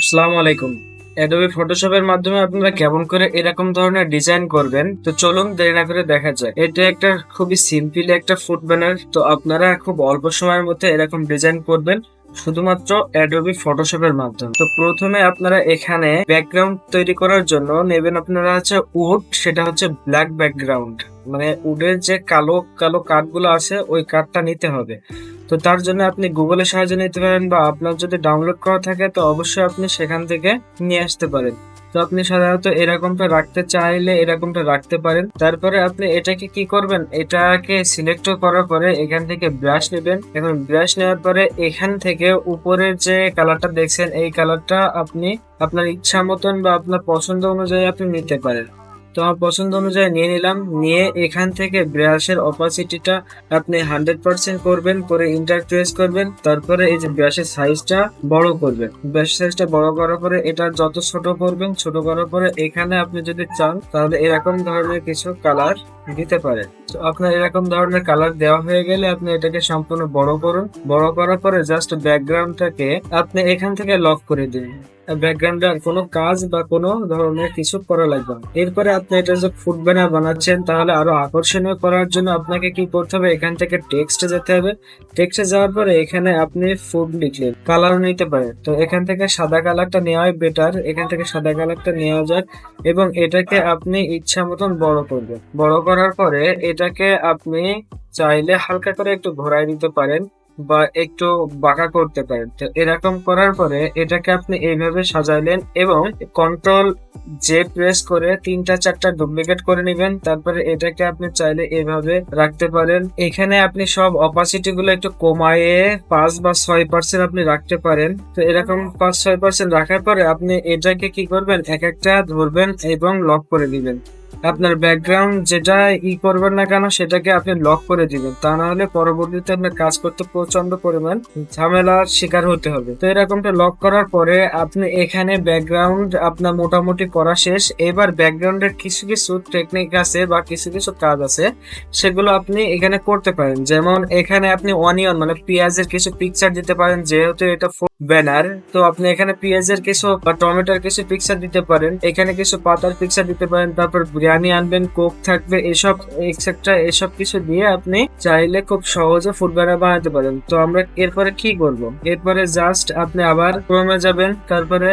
আসসালামু আলাইকুম। অ্যাডোবি ফটোশপের মাধ্যমে আপনারা কেমন করে এরকম ধরনের ডিজাইন করবেন, তো চলুন দেরি না করে দেখা যাক। এটা একটা খুবই সিম্পল একটা ফুড ব্যানার। তো আপনারা খুব অল্প সময়ের মধ্যে এরকম ডিজাইন করবেন শুধুমাত্র অ্যাডোবি ফটোশপের মাধ্যমে। তো প্রথমে আপনারা এখানে ব্যাকগ্রাউন্ড তৈরি করার জন্য নেবেন আপনারা হচ্ছে উড, সেটা হচ্ছে ব্ল্যাক ব্যাকগ্রাউন্ড, মানে উডের যে কালো কালো কাঠগুলো আছে ওই কাঠটা নিতে হবে। তো তার জন্য আপনি গুগলের সাহায্য নিতে পারেন, বা আপনার যদি ডাউনলোড করা থাকে তো অবশ্যই আপনি সেখান থেকে নিয়ে আসতে পারেন। তো আপনি সাধারণত এরকমটা রাখতে চাইলে এরকমটা রাখতে পারেন। তারপরে আপনি এটাকে কি করবেন, এটাকে সিলেক্ট করার পরে এখান থেকে ব্রাশ নেবেন। এখন ব্রাশ নেওয়ার পরে এখান থেকে উপরের যে কালারটা দেখছেন এই কালারটা আপনি আপনার ইচ্ছা মতন বা আপনার পছন্দ অনুযায়ী আপনি নিতে পারেন। তো আমার পছন্দ অনুযায়ী নিয়ে নিলাম। নিয়ে এখান থেকে ব্রাশের অপাসিটিটা আপনি 100% করবেন, করে ইন্টার প্রেস করবেন। তারপরে এই যে ব্রাশের সাইজটা বড় করবেন। ব্রাশের সাইজটা বড় করার পরে এটা যত ছোট করবেন, ছোট করার পরে এখানে আপনি যদি চান তাহলে এরকম ধরনের কিছু কালার দিতে পারেন। তো আপনার এরকম ধরনের কালার দেওয়া হয়ে গেলে আপনি এটাকে সম্পূর্ণ বড় করুন। বড় করার পরে জাস্ট ব্যাকগ্রাউন্ডটাকে আপনি এখান থেকে লক করে দিন। ব্যাকগ্রাউন্ডে আর কোনো কাজ বা কোনো ধরনের কিছু করা লাগবে না। এরপরে আপনি এটা যে ফুড ব্যানার বানাচ্ছেন তাহলে আরো আকর্ষণীয় করার জন্য আপনাকে কি করতে হবে, এখান থেকে টেক্সটে যেতে হবে। টেক্সটে যাওয়ার পরে এখানে আপনি ফুড লিখলেন, কালার নিতে পারেন। তো এখান থেকে সাদা কালারটা নেওয়াই বেটার, এখান থেকে সাদা কালারটা নেওয়া যাক। এবং এটাকে আপনি ইচ্ছা মতন বড় করবেন। বড় করার পরে এটাকে আপনি চাইলে হালকা করে একটু ঘোরায় দিতে পারেন বা একটু বাঁকা করতে পারেন। তো এরকম করার পরে এটাকে আপনি এইভাবে সাজাইলেন এবং কন্ট্রোল জে প্রেস করে 3-4টা ডুপ্লিকেট করে নেবেন। তারপরে এটাকে আপনি চাইলে এভাবে রাখতে পারেন। এখানে আপনি সব অপাসিটি গুলো একটু কমায়ে 5 বা 6% আপনি রাখতে পারেন। তো এরকম 5-6% রাখার পরে আপনি এটাকে কি করবেন, এক একটা ধরবেন এবং লক করে দিবেন। আপনার ব্যাকগ্রাউন্ড যেটা করবেন না কেন সেটাকে আপনি লক করে দিবেন, তা না হলে পরবর্তীতে আপনার কাজ করতে প্রচন্ড পরিমাণ ঝামেলার শিকার হতে হবে। তো এরকমটা লক করার পরে আপনি এখানে ব্যাকগ্রাউন্ড আপনার মোটামুটি করা শেষ। এবার ব্যাকগ্রাউন্ডের কিছু কিছু টেকনিক আছে বা কিছু কিছু কাজ আছে, সেগুলো আপনি এখানে করতে পারেন। যেমন এখানে আপনি অনিয়ন মানে পেঁয়াজের কিছু পিকচার দিতে পারেন, যেহেতু এটা ব্যানার। তো আপনি এখানে পেঁয়াজের কিছু বা টমেটোর কিছু পিকচার দিতে পারেন, এখানে কিছু পাতার পিকচার দিতে পারেন। তারপর বিরিয়ানি আনবেন, কোক থাকবে, এসব এক্সেট্রা এসব কিছু দিয়ে আপনি চাইলে খুব সহজে ফুড ব্যানার বানাতে পারেন। তো আমরা এরপরে কি করব, এরপরে জাস্ট আপনি আবার ক্রোমে যাবেন। তারপরে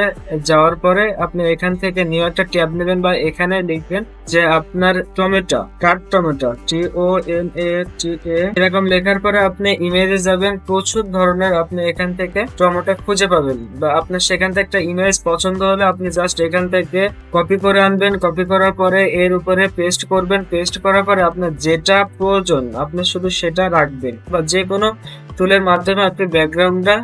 যাওয়ার পরে আপনি এখান থেকে নিউ একটা ট্যাব নেবেন বা এখানে লিখবেন যে আপনার টমেটো, কাট টমেটো, TOMATA এরকম লেখার পরে আপনি ইমেজে যাবেন। প্রচুর ধরনের আপনি এখান থেকে টমেটো খুঁজে পাবেন, বা আপনার সেখান থেকে একটা ইমেজ পছন্দ হলে আপনি জাস্ট এখান থেকে কপি করে আনবেন। কপি করার পরে এর উপরে পেস্ট করবেন। পেস্ট করার পরে আপনার যেটা প্রয়োজন আপনি শুধু সেটা রাখবেন, বা যে কোনো টুলের মাধ্যমে আপনি ব্যাকগ্রাউন্ডটা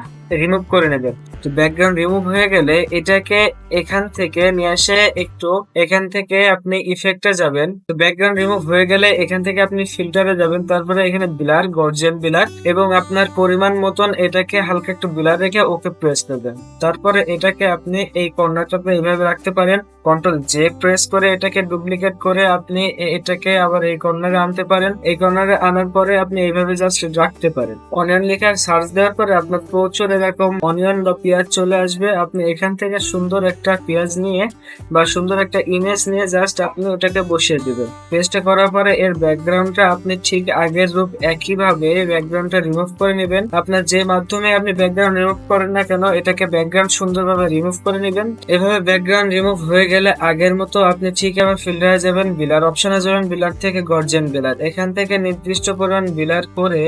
রিমুভ করে নেবেন। তো ব্যাকগ্রাউন্ড রিমুভ হয়ে গেলে এটাকে এখান থেকে নিয়ে আসে একটু এখান থেকে আপনি ইফেক্টে যাবেন। তো ব্যাকগ্রাউন্ড রিমুভ হয়ে গেলে এখান থেকে আপনি ফিল্টারে যাবেন। তারপরে এখানে ব্লার, গর্জিয়ান ব্লার, এবং আপনার পরিমাণ মতন এটাকে হালকা একটু ব্লার রেখে ওকে প্রেস করবেন। তারপরে এটাকে আপনি এই কর্নারটাতে এইভাবে রাখতে পারেন। কন্ট্রোল জে প্রেস করে এটাকে ডুপ্লিকেট করে আপনি এটাকে আবার এই কর্নারে আনতে পারেন। এই কর্নারে আনার পরে আপনি এইভাবে জাস্ট রাখতে পারেন। অনিয়ন লেখা সার্চ দেওয়ার পরে আপনার প্রচুর এরকম অনিয়ন বা পেঁয়াজ চলে আসবে। আপনি এখান থেকে সুন্দর একটা পেঁয়াজ নিয়ে বা সুন্দর একটা ইমেজ নিয়ে জাস্ট আপনি ওটাকে বসিয়ে দিবেন। পেস্টটা করার পরে এর ব্যাকগ্রাউন্ডটা আপনি ঠিক আগের রূপ একইভাবে ব্যাকগ্রাউন্ডটা রিমুভ করে নেবেন। আপনার যে মাধ্যমে আপনি ব্যাকগ্রাউন্ড রিমুভ করেন না কেন এটাকে ব্যাকগ্রাউন্ড সুন্দরভাবে রিমুভ করে নেবেন। এভাবে ব্যাকগ্রাউন্ড রিমুভ হয়ে গেলে আগের মতো আপনি ঠিক আবার ফিল্টারে যাবেন, বিলার অপশনে যাবেন, বিলার থেকে গর্জিয়ান বিলার, এখান থেকে নির্দিষ্ট পরিমাণ বিলার করে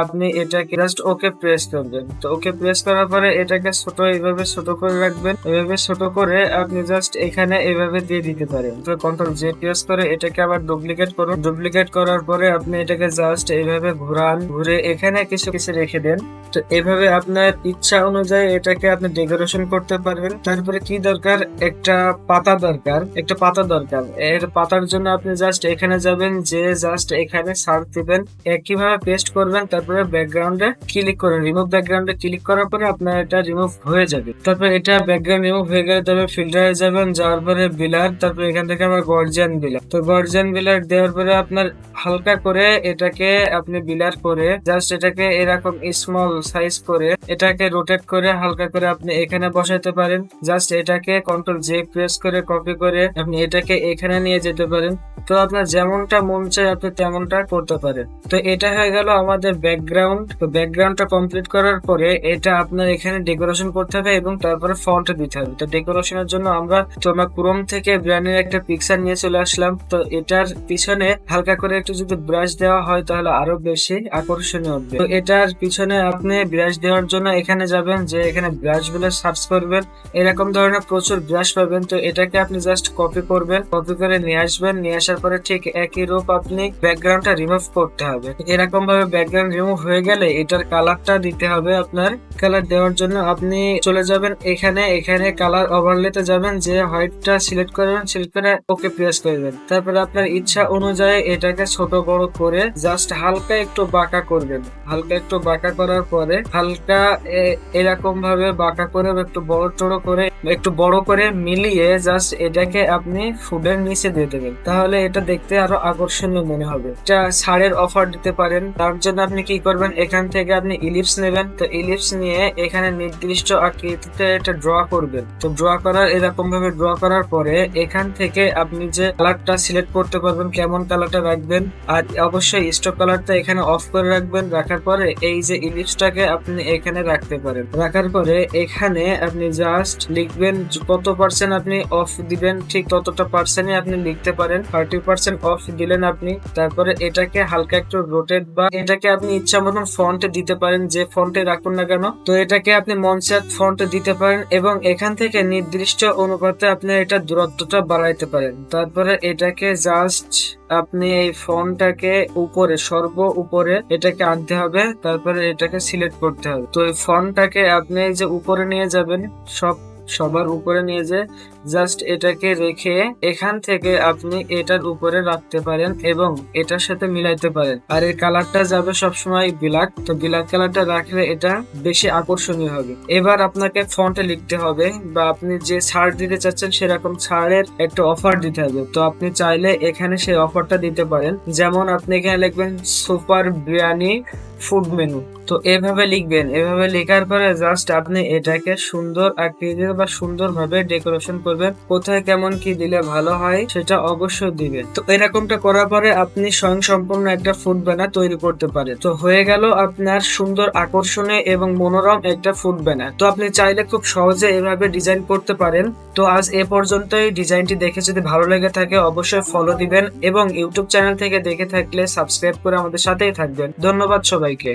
আপনি এটাকে জাস্ট ওকে প্রেস করবেন। তো ওকে প্রেস করার পরে এটাকে ছোট এইভাবে ছোট করে রাখবেন। এভাবে ছোট করে আপনি জাস্ট এখানে এইভাবে দিয়ে দিতে পারেন। তো কন্ট্রোল জে প্রেস করে এটাকে আবার ডুপ্লিকেট করুন। ডুপ্লিকেট করার পরে আপনি এটাকে জাস্ট এইভাবে ঘোরান, ঘুরে এখানে কিছু কিছু রেখে দেন। তো এভাবে আপনার ইচ্ছা অনুযায়ী এটাকে আপনি ডেকোরেশন করতে পারবেন। তারপরে কি দরকার, একটা পাতা পাতা দরকার, একটা পাতা দরকার। এর পাতার জন্য আপনি জাস্ট এখানে যাবেন, যে জাস্ট এখানে সার্চ দিবেন, কিভাবে পেস্ট করবেন, তারপরে ব্যাকগ্রাউন্ডে ক্লিক করেন, রিমুভ ব্যাকগ্রাউন্ডে ক্লিক করার পরে আপনার এটা রিমুভ হয়ে যাবে। তারপর এটা ব্যাকগ্রাউন্ড রিমুভ হয়ে গেলে তবে ফিল্টারে যাবেন, যাওয়ার পরে বিলার, তারপর এখান থেকে আবার গর্জিয়ান বিলার। তো গর্জিয়ান বিলার দেওয়ার পরে আপনার হালকা করে এটাকে আপনি বিলার করে জাস্ট এটাকে এরকম স্মল সাইজ করে এটাকে রোটেট করে হালকা করে আপনি এখানে বসাইতে পারেন। জাস্ট এটাকে কন্ট্রোল জে প্রেস করে কপি করে আপনি এটাকে এখানে নিয়ে যেতে পারেন। তো আপনার যেমনটা মন চায় আপনি তেমনটা করতে পারেন। তো এটা হয়ে গেল আমাদের ব্যাকগ্রাউন্ড। তো ব্যাকগ্রাউন্ডটা কমপ্লিট করার পরে এটা আপনার এখানে ডেকোরেশন করতে হবে এবং তারপরে ফন্ট দিতে হবে। তো ডেকোরেশনের জন্য আমরা ক্রোম থেকে ব্র্যান্ডের একটা পিকচার নিয়ে চলে আসলাম। তো এটার পিছনে হালকা করে একটু যদি ব্রাশ দেওয়া হয় তাহলে আরো বেশি আকর্ষণীয় হবে। তো এটার পিছনে আপনি ব্রাশ দেওয়ার জন্য এখানে যাবেন, যে এখানে ব্রাশ গুলো সার্চ করবেন, এরকম ধরনের প্রচুর ব্রাশ পাবেন। তো এটাকে আপনি জাস্ট কপি করবেন, কপি করে নিয়ে আসবেন, নিয়ে আসার পরে ঠিক একই রূপ আপনি ব্যাকগ্রাউন্ডটা রিমুভ করতে হবে। এরকম ভাবে ব্যাকগ্রাউন্ড রিমুভ হয়ে গেলে এটার কালারটা দিতে হবে। আপনার কালার দেওয়ার জন্য আপনি চলে যাবেন এখানে, এখানে কালার ওভারলেতে যাবেন, যে হোয়াইটটা সিলেক্ট করবেন, সিলেক্ট করে ওকে প্রেস করবেন। তারপরে আপনার ইচ্ছা অনুযায়ী এটাকে ছোট বড় করে জাস্ট হালকা একটু বাঁকা করবেন। হালকা একটু বাঁকা করার পরে হালকা এরকম ভাবে বাঁকা করে একটু বড় করে মিলিয়ে জাস্ট এটাকে আপনি ফুডের নিচে দিয়ে দেবেন, তাহলে এটা দেখতে আরো আকর্ষণীয় মনে হবে। এটা ছাড়ের অফার দিতে পারেন। তার জন্য আপনি কি করবেন, এখান থেকে আপনি ইলিপস নেবেন। তো ইলিপস নিয়ে এখানে নির্দিষ্ট আকৃতিতে এটা ড্র করবেন। তো এরকম ভাবে ড্র করার পরে এখান থেকে আপনি যে কালারটা সিলেক্ট করতে পারবেন, কেমন কালারটা রাখবেন। আর অবশ্যই স্টক কালারটা এখানে অফ করে রাখবেন। রাখার পরে এই যে ইলিপসটাকে আপনি এখানে রাখতে পারেন। রাখার পরে এখানে আপনি জাস্ট লিখবেন কত পার্সেন্ট আপনি অফ দিবেন, ঠিক ততটা পার্সেন্টই আপনি লিখতে পারেন। 30% অফ দিলেন আপনি। তারপরে এটাকে হালকা একটু রোটেট বা এটাকে আপনি ইচ্ছা মতন ফন্টে দিতে পারেন, যে ফন্টে রাখুন না কেন। তো এটাকে আপনি মনসাত ফন্টে দিতে পারেন এবং এখান থেকে নির্দিষ্ট অনুপাতে আপনি এটা দূরত্বটা বাড়াইতে পারেন। তারপরে এটাকে জাস্ট আপনি এই ফন্টটাকে উপরে উপরে এটাকে আনতে হবে। তারপরে এটাকে সিলেক্ট করতে হবে। তো এই ফন্টটাকে আপনি এই যে উপরে নিয়ে যাবেন, সবার উপরে নিয়ে যে জাস্ট এটাকে রেখে এখান থেকে আপনি এটার উপরে রাখতে পারেন এবং এটার সাথে মিলাইতে পারেন। আর এর কালারটা যাবে সবসময় ব্ল্যাক। তো ব্ল্যাক কালারটা রাখলে এটা বেশি আকর্ষণীয় হবে। এবার আপনাকে ফন্টে লিখতে হবে বা আপনি যে ছাড় দিতে চাচ্ছেন সেরকম ছাড়ের একটা অফার দিতে হবে। তো আপনি চাইলে এখানে সেই অফারটা দিতে পারেন। যেমন আপনি এখানে লিখবেন সুপার বিরিয়ানি ফুড মেনু। তো এভাবে লিখবেন। এভাবে লেখার পরে জাস্ট আপনি এটাকে সুন্দর আকৃতিতে বা সুন্দর ভাবে ডেকোরেশন করবেন। কোথায় কেমন কি দিলে ভালো হয় সেটা অবশ্যই দিবেন। তো এরকমটা করার পরে আপনি স্বয়ংসম্পূর্ণ একটা ফুড ব্যানার তৈরি করতে পারেন। তো হয়ে গেল আপনার সুন্দর, আকর্ষণীয় এবং মনোরম একটা ফুড ব্যানার। তো আপনি চাইলে খুব সহজে এভাবে ডিজাইন করতে পারেন। তো আজ এ পর্যন্তই। ডিজাইনটি দেখে যদি ভালো লেগে থাকে অবশ্যই ফলো দিবেন এবং ইউটিউব চ্যানেল থেকে দেখে থাকলে সাবস্ক্রাইব করে আমাদের সাথেই থাকবেন। ধন্যবাদ সবাইকে।